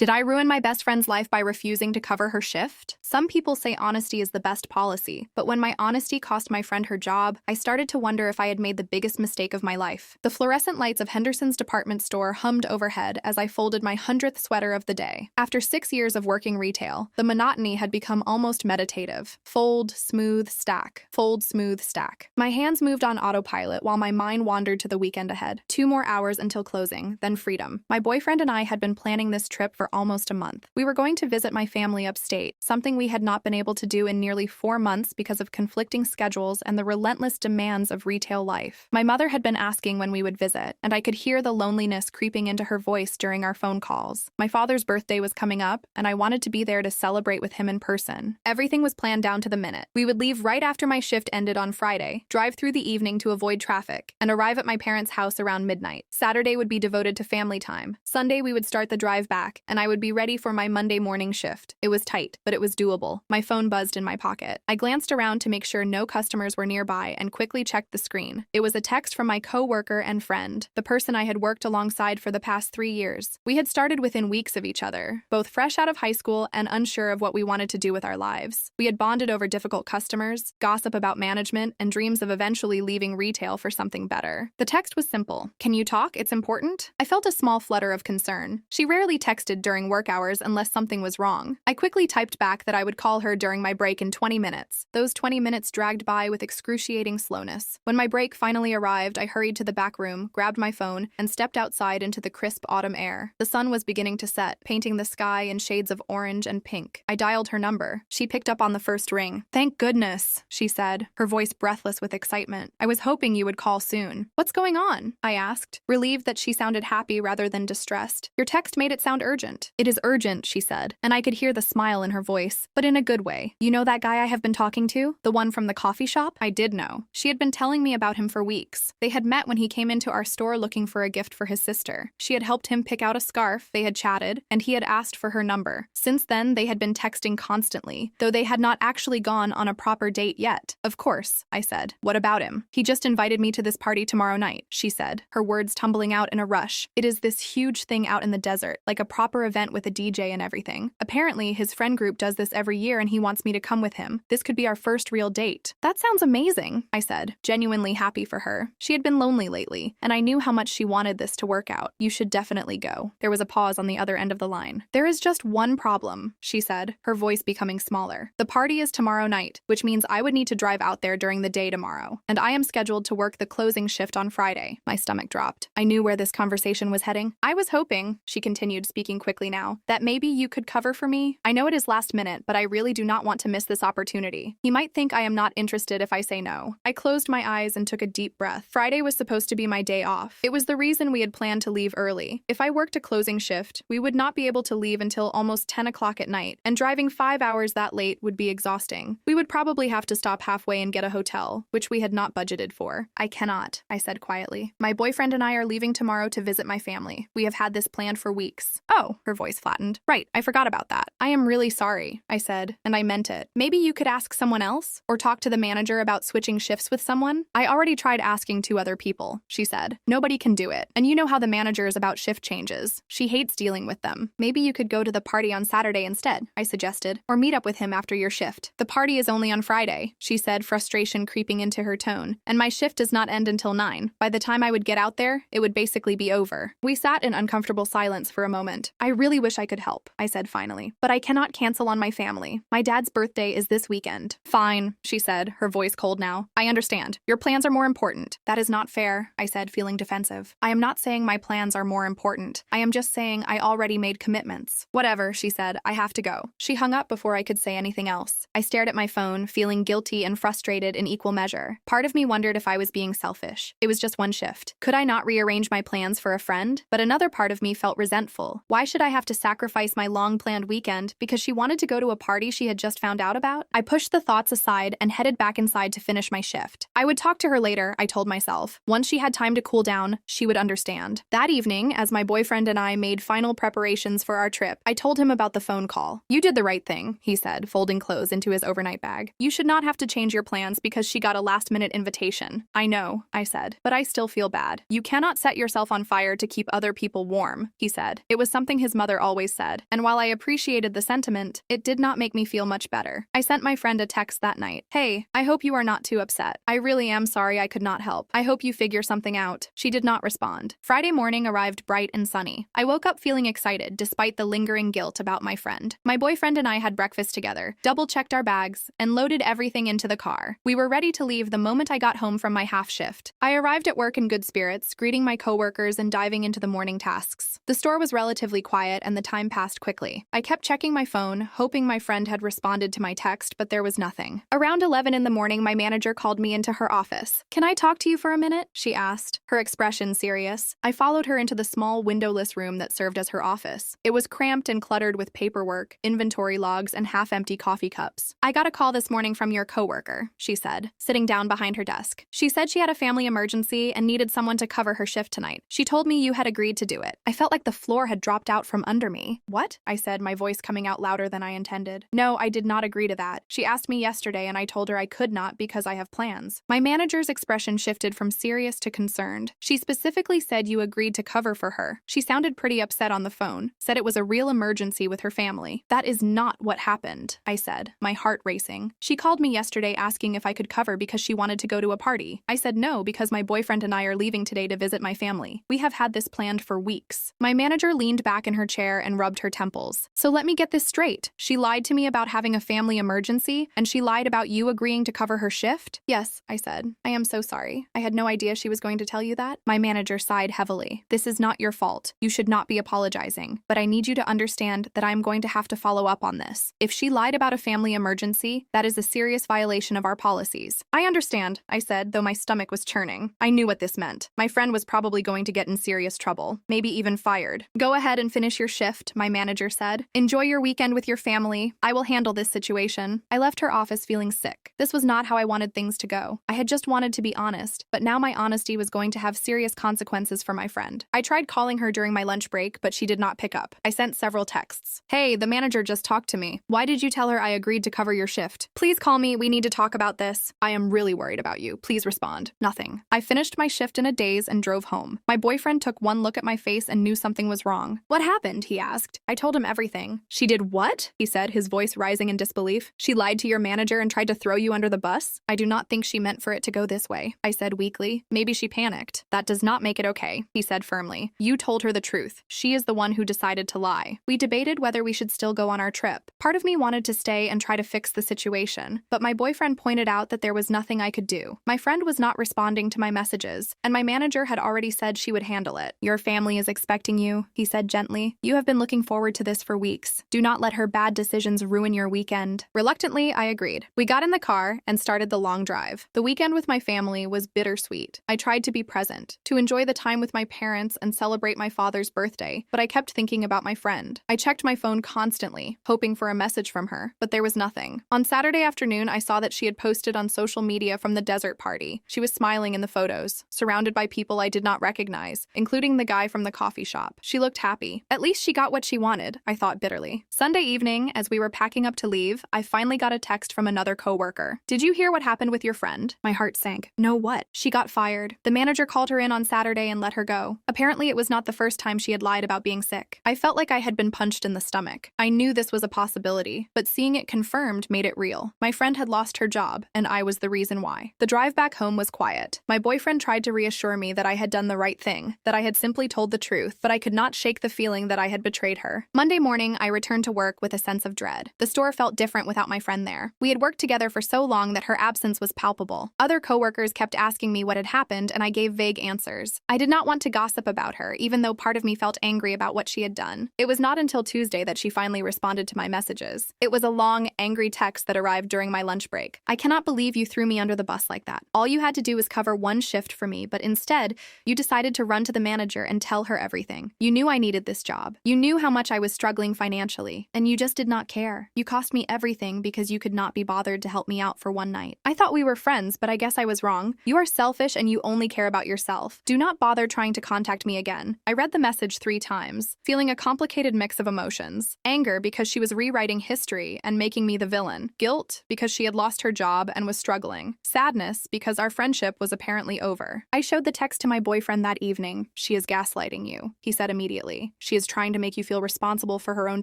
Did I ruin my best friend's life by refusing to cover her shift? Some people say honesty is the best policy, but when my honesty cost my friend her job, I started to wonder if I had made the biggest mistake of my life. The fluorescent lights of Henderson's department store hummed overhead as I folded my 100th sweater of the day. After 6 years of working retail, the monotony had become almost meditative. Fold, smooth, stack. Fold, smooth, stack. My hands moved on autopilot while my mind wandered to the weekend ahead. 2 more hours until closing, then freedom. My boyfriend and I had been planning this trip for almost a month. We were going to visit my family upstate, something we had not been able to do in nearly 4 months because of conflicting schedules and the relentless demands of retail life. My mother had been asking when we would visit, and I could hear the loneliness creeping into her voice during our phone calls. My father's birthday was coming up, and I wanted to be there to celebrate with him in person. Everything was planned down to the minute. We would leave right after my shift ended on Friday, drive through the evening to avoid traffic, and arrive at my parents' house around midnight. Saturday would be devoted to family time. Sunday we would start the drive back, and I would be ready for my Monday morning shift. It was tight, but it was doable. My phone buzzed in my pocket. I glanced around to make sure no customers were nearby and quickly checked the screen. It was a text from my coworker and friend, the person I had worked alongside for the past 3 years. We had started within weeks of each other, both fresh out of high school and unsure of what we wanted to do with our lives. We had bonded over difficult customers, gossip about management, and dreams of eventually leaving retail for something better. The text was simple. "Can you talk? It's important." I felt a small flutter of concern. She rarely texted during work hours unless something was wrong. I quickly typed back that I would call her during my break in 20 minutes. Those 20 minutes dragged by with excruciating slowness. When my break finally arrived, I hurried to the back room, grabbed my phone, and stepped outside into the crisp autumn air. The sun was beginning to set, painting the sky in shades of orange and pink. I dialed her number. She picked up on the first ring. "Thank goodness," she said, her voice breathless with excitement. "I was hoping you would call soon." "What's going on?" I asked, relieved that she sounded happy rather than distressed. "Your text made it sound urgent." "It is urgent," she said, and I could hear the smile in her voice, but in a good way. "You know that guy I have been talking to? The one from the coffee shop?" I did know. She had been telling me about him for weeks. They had met when he came into our store looking for a gift for his sister. She had helped him pick out a scarf, they had chatted, and he had asked for her number. Since then, they had been texting constantly, though they had not actually gone on a proper date yet. "Of course," I said. "What about him?" "He just invited me to this party tomorrow night," she said, her words tumbling out in a rush. "It is this huge thing out in the desert, like a proper event with a DJ and everything. Apparently, his friend group does this every year and he wants me to come with him. This could be our first real date." "That sounds amazing," I said, genuinely happy for her. She had been lonely lately, and I knew how much she wanted this to work out. "You should definitely go." There was a pause on the other end of the line. "There is just one problem," she said, her voice becoming smaller. "The party is tomorrow night, which means I would need to drive out there during the day tomorrow, and I am scheduled to work the closing shift on Friday." My stomach dropped. I knew where this conversation was heading. "I was hoping," she continued, speaking quickly now, "that maybe you could cover for me. I know it is last minute, but I really do not want to miss this opportunity. He might think I am not interested if I say no." I closed my eyes and took a deep breath. Friday was supposed to be my day off. It was the reason we had planned to leave early. If I worked a closing shift, we would not be able to leave until almost 10 o'clock at night, and driving 5 hours that late would be exhausting. We would probably have to stop halfway and get a hotel, which we had not budgeted for. "I cannot," I said quietly. "My boyfriend and I are leaving tomorrow to visit my family. We have had this planned for weeks." "Oh," her voice flattened. "Right, I forgot about that." "I am really sorry," I said, and I meant it. "Maybe you could ask someone else, or talk to the manager about switching shifts with someone?" "I already tried asking 2 other people," she said. "Nobody can do it, and you know how the manager is about shift changes. She hates dealing with them. Maybe you could go to the party on Saturday instead," I suggested, "or meet up with him after your shift." "The party is only on Friday," she said, frustration creeping into her tone, "and my shift does not end until 9. By the time I would get out there, it would basically be over." We sat in uncomfortable silence for a moment. "I really wish I could help," I said finally, "but I cannot cancel on my family. My dad's birthday is this weekend." "Fine," she said, her voice cold now. "I understand. Your plans are more important." "That is not fair," I said, feeling defensive. "I am not saying my plans are more important. I am just saying I already made commitments." "Whatever," she said. "I have to go." She hung up before I could say anything else. I stared at my phone, feeling guilty and frustrated in equal measure. Part of me wondered if I was being selfish. It was just one shift. Could I not rearrange my plans for a friend? But another part of me felt resentful. Why should I have to sacrifice my long-planned weekend because she wanted to go to a party she had just found out about? I pushed the thoughts aside and headed back inside to finish my shift. I would talk to her later, I told myself. Once she had time to cool down, she would understand. That evening, as my boyfriend and I made final preparations for our trip, I told him about the phone call. "You did the right thing," he said, folding clothes into his overnight bag. "You should not have to change your plans because she got a last-minute invitation." "I know," I said, "but I still feel bad." "You cannot set yourself on fire to keep other people warm," he said. It was something his his mother always said, and while I appreciated the sentiment, it did not make me feel much better. I sent my friend a text that night. Hey, I hope you are not too upset. I really am sorry I could not help. I hope you figure something out. She did not respond. Friday morning arrived bright and sunny. I woke up feeling excited despite the lingering guilt about my friend. My boyfriend and I had breakfast together, double-checked our bags, and loaded everything into the car. We were ready to leave the moment I got home from my half shift. I arrived at work in good spirits, greeting my coworkers and diving into the morning tasks. The store was relatively quiet and the time passed quickly. I kept checking my phone, hoping my friend had responded to my text, but there was nothing. Around 11 in the morning, my manager called me into her office. "Can I talk to you for a minute?" she asked, her expression serious. I followed her into the small windowless room that served as her office. It was cramped and cluttered with paperwork, inventory logs, and half-empty coffee cups. "I got a call this morning from your coworker," she said, sitting down behind her desk. "She said she had a family emergency and needed someone to cover her shift tonight. She told me you had agreed to do it." I felt like the floor had dropped out from under me. "What?" I said, my voice coming out louder than I intended. "No, I did not agree to that. She asked me yesterday and I told her I could not because I have plans." My manager's expression shifted from serious to concerned. "She specifically said you agreed to cover for her. She sounded pretty upset on the phone, said it was a real emergency with her family." "That is not what happened," I said, my heart racing. "She called me yesterday asking if I could cover because she wanted to go to a party. I said no because my boyfriend and I are leaving today to visit my family. We have had this planned for weeks." My manager leaned back in her chair and rubbed her temples. "So let me get this straight. She lied to me about having a family emergency, and she lied about you agreeing to cover her shift?" "Yes," I said. "I am so sorry. I had no idea she was going to tell you that." My manager sighed heavily. "This is not your fault. You should not be apologizing. But I need you to understand that I am going to have to follow up on this. If she lied about a family emergency, that is a serious violation of our policies." "I understand," I said, though my stomach was churning. I knew what this meant. My friend was probably going to get in serious trouble, maybe even fired. "Go ahead and finish your shift," my manager said. "Enjoy your weekend with your family. I will handle this situation." I left her office feeling sick. This was not how I wanted things to go. I had just wanted to be honest, but now my honesty was going to have serious consequences for my friend. I tried calling her during my lunch break, but she did not pick up. I sent several texts. "Hey, the manager just talked to me. Why did you tell her I agreed to cover your shift? Please call me. We need to talk about this. I am really worried about you. Please respond." Nothing. I finished my shift in a daze and drove home. My boyfriend took one look at my face and knew something was wrong. "What happened?" he asked. I told him everything. "She did what?" he said, his voice rising in disbelief. "She lied to your manager and tried to throw you under the bus?" "I do not think she meant for it to go this way," I said weakly. "Maybe she panicked." "That does not make it okay," he said firmly. "You told her the truth. She is the one who decided to lie." We debated whether we should still go on our trip. Part of me wanted to stay and try to fix the situation, but my boyfriend pointed out that there was nothing I could do. My friend was not responding to my messages, and my manager had already said she would handle it. "Your family is expecting you," he said gently. "You have been looking forward to this for weeks. Do not let her bad decisions ruin your weekend." Reluctantly, I agreed. We got in the car and started the long drive. The weekend with my family was bittersweet. I tried to be present, to enjoy the time with my parents and celebrate my father's birthday, but I kept thinking about my friend. I checked my phone constantly, hoping for a message from her, but there was nothing. On Saturday afternoon, I saw that she had posted on social media from the desert party. She was smiling in the photos, surrounded by people I did not recognize, including the guy from the coffee shop. She looked happy. At least she got what she wanted, I thought bitterly. Sunday evening, as we were packing up to leave, I finally got a text from another coworker. "Did you hear what happened with your friend?" My heart sank. "No, what?" "She got fired. The manager called her in on Saturday and let her go. Apparently, it was not the first time she had lied about being sick." I felt like I had been punched in the stomach. I knew this was a possibility, but seeing it confirmed made it real. My friend had lost her job, and I was the reason why. The drive back home was quiet. My boyfriend tried to reassure me that I had done the right thing, that I had simply told the truth, but I could not shake the feeling that I had betrayed her. Monday morning, I returned to work with a sense of dread. The store felt different without my friend there. We had worked together for so long that her absence was palpable. Other coworkers kept asking me what had happened, and I gave vague answers. I did not want to gossip about her, even though part of me felt angry about what she had done. It was not until Tuesday that she finally responded to my messages. It was a long, angry text that arrived during my lunch break. "I cannot believe you threw me under the bus like that. All you had to do was cover one shift for me, but instead, you decided to run to the manager and tell her everything. You knew I needed this job. You knew how much I was struggling financially, and you just did not care. You cost me everything because you could not be bothered to help me out for one night. I thought we were friends, but I guess I was wrong. You are selfish and you only care about yourself. Do not bother trying to contact me again." I read the message 3 times, feeling a complicated mix of emotions. Anger because she was rewriting history and making me the villain. Guilt because she had lost her job and was struggling. Sadness because our friendship was apparently over. I showed the text to my boyfriend that evening. "She is gaslighting you," he said immediately. "She She is trying to make you feel responsible for her own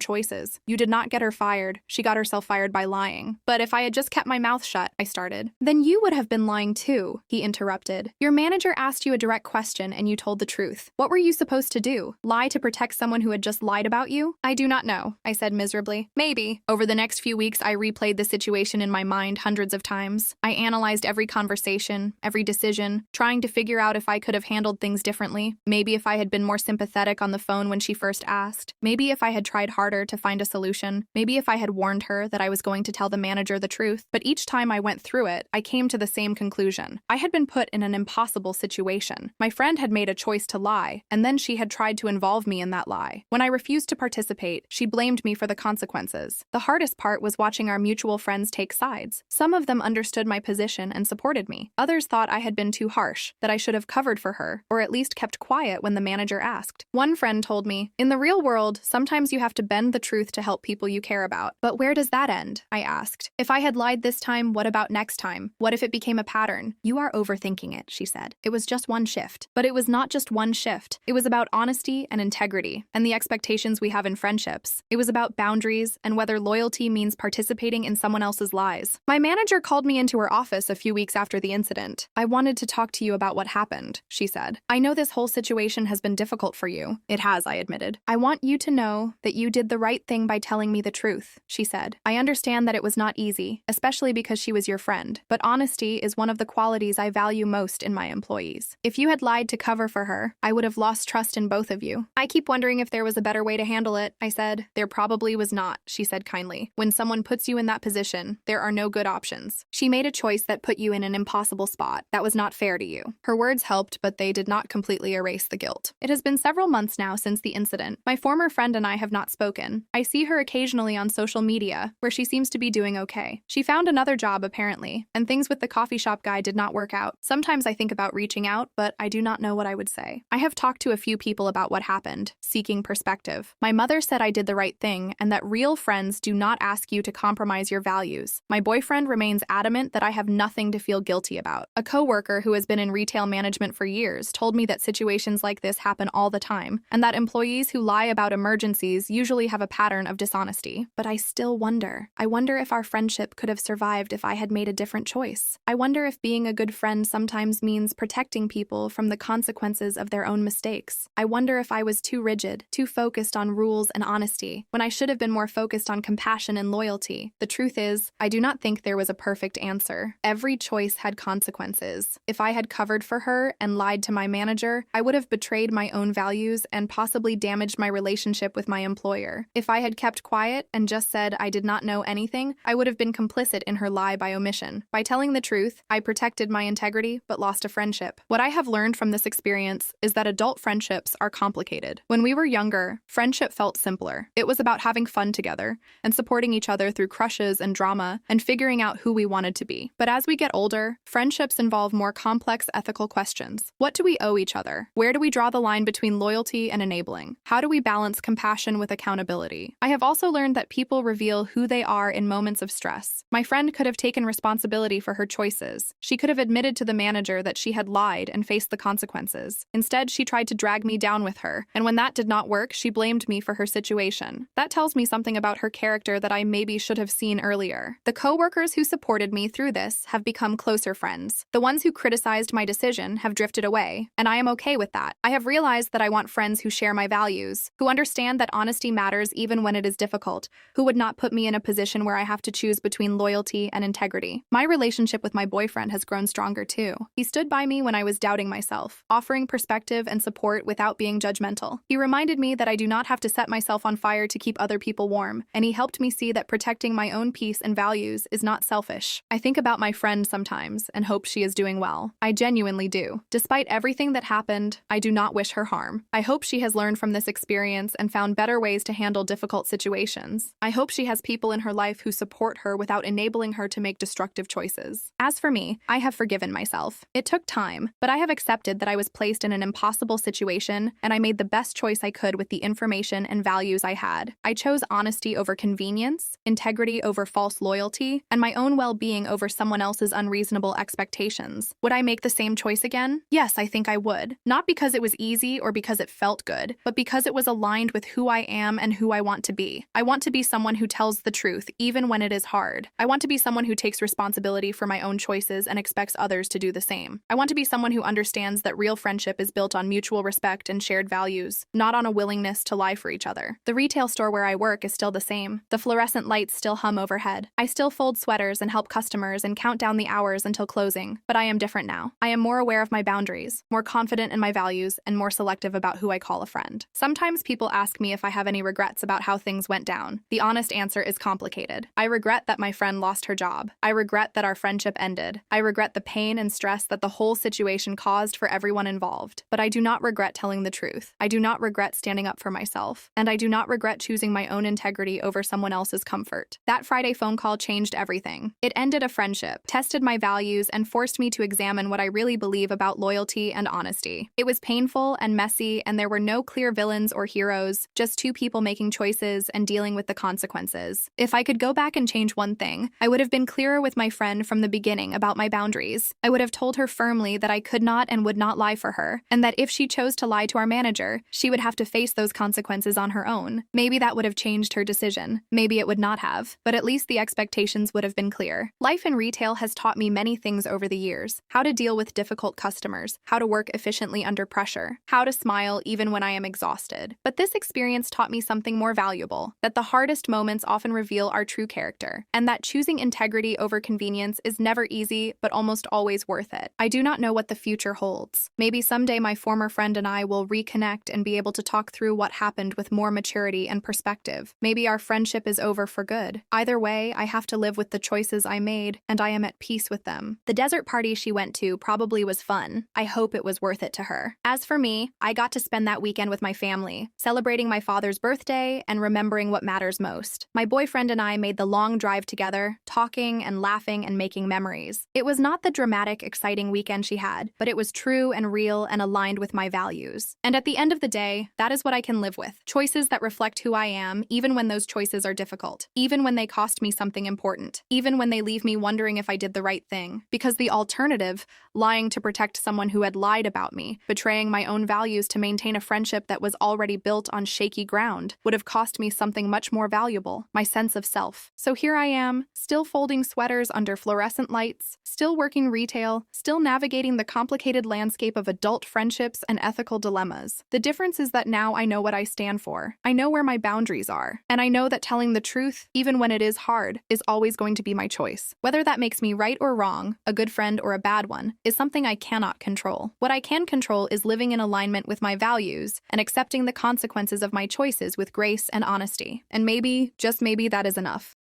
choices. You did not get her fired. She got herself fired by lying. But if I had just kept my mouth shut, I started. Then you would have been lying too, he interrupted. Your manager asked you a direct question and you told the truth. What were you supposed to do? Lie to protect someone who had just lied about you? I do not know, I said miserably. Maybe. Over the next few weeks, I replayed the situation in my mind hundreds of times. I analyzed every conversation, every decision, trying to figure out if I could have handled things differently. Maybe if I had been more sympathetic on the phone when she first asked. Maybe if I had tried harder to find a solution. Maybe if I had warned her that I was going to tell the manager the truth. But each time I went through it, I came to the same conclusion. I had been put in an impossible situation. My friend had made a choice to lie, and then she had tried to involve me in that lie. When I refused to participate, she blamed me for the consequences. The hardest part was watching our mutual friends take sides. Some of them understood my position and supported me. Others thought I had been too harsh, that I should have covered for her, or at least kept quiet when the manager asked. One friend told me, "In the real world, sometimes you have to bend the truth to help people you care about." But where does that end? I asked. If I had lied this time, what about next time? What if it became a pattern? You are overthinking it, she said. It was just one shift. But it was not just one shift. It was about honesty and integrity, and the expectations we have in friendships. It was about boundaries and whether loyalty means participating in someone else's lies. My manager called me into her office a few weeks after the incident. "I wanted to talk to you about what happened," she said. "I know this whole situation has been difficult for you." "It has," I admitted. "I want you to know that you did the right thing by telling me the truth," she said. "I understand that it was not easy, especially because she was your friend, but honesty is one of the qualities I value most in my employees. If you had lied to cover for her, I would have lost trust in both of you." "I keep wondering if there was a better way to handle it," I said. "There probably was not," she said kindly. "When someone puts you in that position, there are no good options. She made a choice that put you in an impossible spot. That was not fair to you." Her words helped, but they did not completely erase the guilt. It has been several months now since the incident. My former friend and I have not spoken. I see her occasionally on social media, where she seems to be doing okay. She found another job apparently, and things with the coffee shop guy did not work out. Sometimes I think about reaching out, but I do not know what I would say. I have talked to a few people about what happened, seeking perspective. My mother said I did the right thing and that real friends do not ask you to compromise your values. My boyfriend remains adamant that I have nothing to feel guilty about. A coworker who has been in retail management for years told me that situations like this happen all the time, and that employees who lie about emergencies usually have a pattern of dishonesty. But I still wonder. I wonder if our friendship could have survived if I had made a different choice. I wonder if being a good friend sometimes means protecting people from the consequences of their own mistakes. I wonder if I was too rigid, too focused on rules and honesty, when I should have been more focused on compassion and loyalty. The truth is, I do not think there was a perfect answer. Every choice had consequences. If I had covered for her and lied to my manager, I would have betrayed my own values and possibly damaged my relationship with my employer. If I had kept quiet and just said I did not know anything, I would have been complicit in her lie by omission. By telling the truth, I protected my integrity but lost a friendship. What I have learned from this experience is that adult friendships are complicated. When we were younger, friendship felt simpler. It was about having fun together and supporting each other through crushes and drama and figuring out who we wanted to be. But as we get older, friendships involve more complex ethical questions. What do we owe each other? Where do we draw the line between loyalty and enabling? How do we balance compassion with accountability? I have also learned that people reveal who they are in moments of stress. My friend could have taken responsibility for her choices. She could have admitted to the manager that she had lied and faced the consequences. Instead, she tried to drag me down with her, and when that did not work, she blamed me for her situation. That tells me something about her character that I maybe should have seen earlier. The coworkers who supported me through this have become closer friends. The ones who criticized my decision have drifted away, and I am okay with that. I have realized that I want friends who share my values, who understand that honesty matters even when it is difficult, who would not put me in a position where I have to choose between loyalty and integrity. My relationship with my boyfriend has grown stronger too. He stood by me when I was doubting myself, offering perspective and support without being judgmental. He reminded me that I do not have to set myself on fire to keep other people warm, and he helped me see that protecting my own peace and values is not selfish. I think about my friend sometimes and hope she is doing well. I genuinely do. Despite everything that happened, I do not wish her harm. I hope she has learned from this experience and found better ways to handle difficult situations. I hope she has people in her life who support her without enabling her to make destructive choices. As for me, I have forgiven myself. It took time, but I have accepted that I was placed in an impossible situation, and I made the best choice I could with the information and values I had. I chose honesty over convenience, integrity over false loyalty, and my own well-being over someone else's unreasonable expectations. Would I make the same choice again? Yes, I think I would. Not because it was easy or because it felt good, but because it was aligned with who I am and who I want to be. I want to be someone who tells the truth, even when it is hard. I want to be someone who takes responsibility for my own choices and expects others to do the same. I want to be someone who understands that real friendship is built on mutual respect and shared values, not on a willingness to lie for each other. The retail store where I work is still the same. The fluorescent lights still hum overhead. I still fold sweaters and help customers and count down the hours until closing, but I am different now. I am more aware of my boundaries, more confident in my values, and more selective about who I call a friend. Sometimes people ask me if I have any regrets about how things went down. The honest answer is complicated. I regret that my friend lost her job. I regret that our friendship ended. I regret the pain and stress that the whole situation caused for everyone involved. But I do not regret telling the truth. I do not regret standing up for myself. And I do not regret choosing my own integrity over someone else's comfort. That Friday phone call changed everything. It ended a friendship, tested my values, and forced me to examine what I really believe about loyalty and honesty. It was painful and messy, and there were no clear villains or heroes, just two people making choices and dealing with the consequences. If I could go back and change one thing, I would have been clearer with my friend from the beginning about my boundaries. I would have told her firmly that I could not and would not lie for her, and that if she chose to lie to our manager, she would have to face those consequences on her own. Maybe that would have changed her decision. Maybe it would not have, but at least the expectations would have been clear. Life in retail has taught me many things over the years: how to deal with difficult customers, how to work efficiently under pressure, how to smile even when I am exhausted. But this experience taught me something more valuable: that the hardest moments often reveal our true character, and that choosing integrity over convenience is never easy, but almost always worth it. I do not know what the future holds. Maybe someday my former friend and I will reconnect and be able to talk through what happened with more maturity and perspective. Maybe our friendship is over for good. Either way, I have to live with the choices I made, and I am at peace with them. The desert party she went to probably was fun. I hope it was worth it to her. As for me, I got to spend that weekend with my family, celebrating my father's birthday and remembering what matters most. My boyfriend and I made the long drive together, talking and laughing and making memories. It was not the dramatic, exciting weekend she had, but it was true and real and aligned with my values. And at the end of the day, that is what I can live with: choices that reflect who I am, even when those choices are difficult, even when they cost me something important, even when they leave me wondering if I did the right thing. Because the alternative, lying to protect someone who had lied about me, betraying my own values to maintain a friendship that was already built on shaky ground, would have cost me something much more valuable: my sense of self. So here I am, still folding sweaters under fluorescent lights, still working retail, still navigating the complicated landscape of adult friendships and ethical dilemmas. The difference is that now I know what I stand for. I know where my boundaries are. And I know that telling the truth, even when it is hard, is always going to be my choice. Whether that makes me right or wrong, a good friend or a bad one, is something I cannot control. What I can control is living in alignment with my values and accepting the consequences of my choices with grace and honesty. And maybe, just maybe, that is enough.